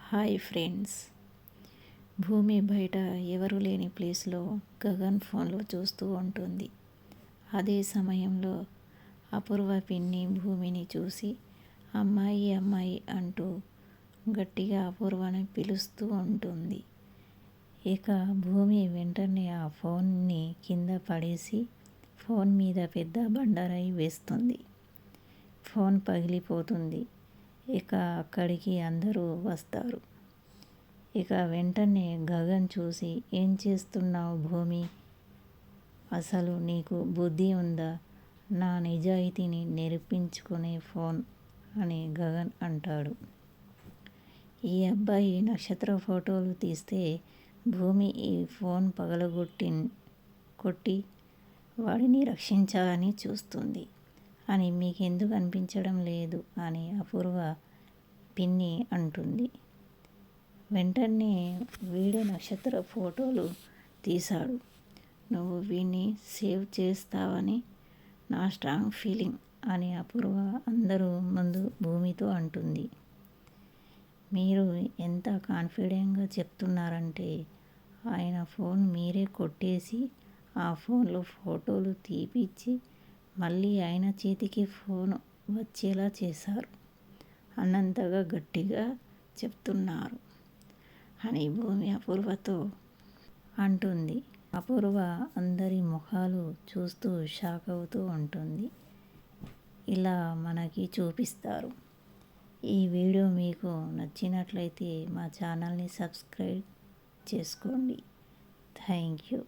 Hi friends. భూమి బయట ఎవరు లేని ప్లేస్లో గగన్ ఫోన్లో చూస్తూ ఉంటుంది. అదే సమయంలో అపూర్వ పిన్ని భూమిని చూసి అమ్మాయి అమ్మాయి అంటూ గట్టిగా అపూర్వని పిలుస్తూ ఉంటుంది. ఇక భూమి వెంటనే ఆ ఫోన్ని కింద పడేసి ఫోన్ మీద పెద్ద బండరాయి వేస్తుంది. ఫోన్ పగిలిపోతుంది. ఇక అక్కడికి అందరూ వస్తారు. ఇక వెంటనే గగన్ చూసి, ఏం చేస్తున్నావు భూమి? అసలు నీకు బుద్ధి ఉందా? నా నిజాయితీని నిరూపించుకునే ఫోన్ అని గగన్ అంటాడు. ఈ అబ్బాయి నక్షత్ర ఫోటోలు తీస్తే భూమి ఈ ఫోన్ కొట్టి వాడిని రక్షించాలని చూస్తుంది అని మీకెందుకు అనిపించడం లేదు అని అపూర్వ పిన్ని అంటుంది. వెంటనే వీడే నక్షత్ర ఫోటోలు తీశాడు. నువ్వు వీడిని సేవ్ చేస్తావని నా స్ట్రాంగ్ ఫీలింగ్ అని అపూర్వ అందరూ ముందు భూమితో అంటుంది. మీరు ఎంత కాన్ఫిడెంట్గా చెప్తున్నారంటే ఆయన ఫోన్ మీరే కొట్టేసి ఆ ఫోన్లో ఫోటోలు తీపిచ్చి మళ్ళీ ఆయన చేతికి ఫోన్ వచ్చేలా చేశారు అన్నంతగా గట్టిగా చెప్తున్నారు అని భూమి అపూర్వతో అంటుంది. అపూర్వ అందరి ముఖాలు చూస్తూ షాక్ అవుతూ ఉంటుంది. ఇలా మనకి చూపిస్తారు. ఈ వీడియో మీకు నచ్చినట్లయితే మా ఛానల్ని సబ్స్క్రైబ్ చేసుకోండి. Thank you.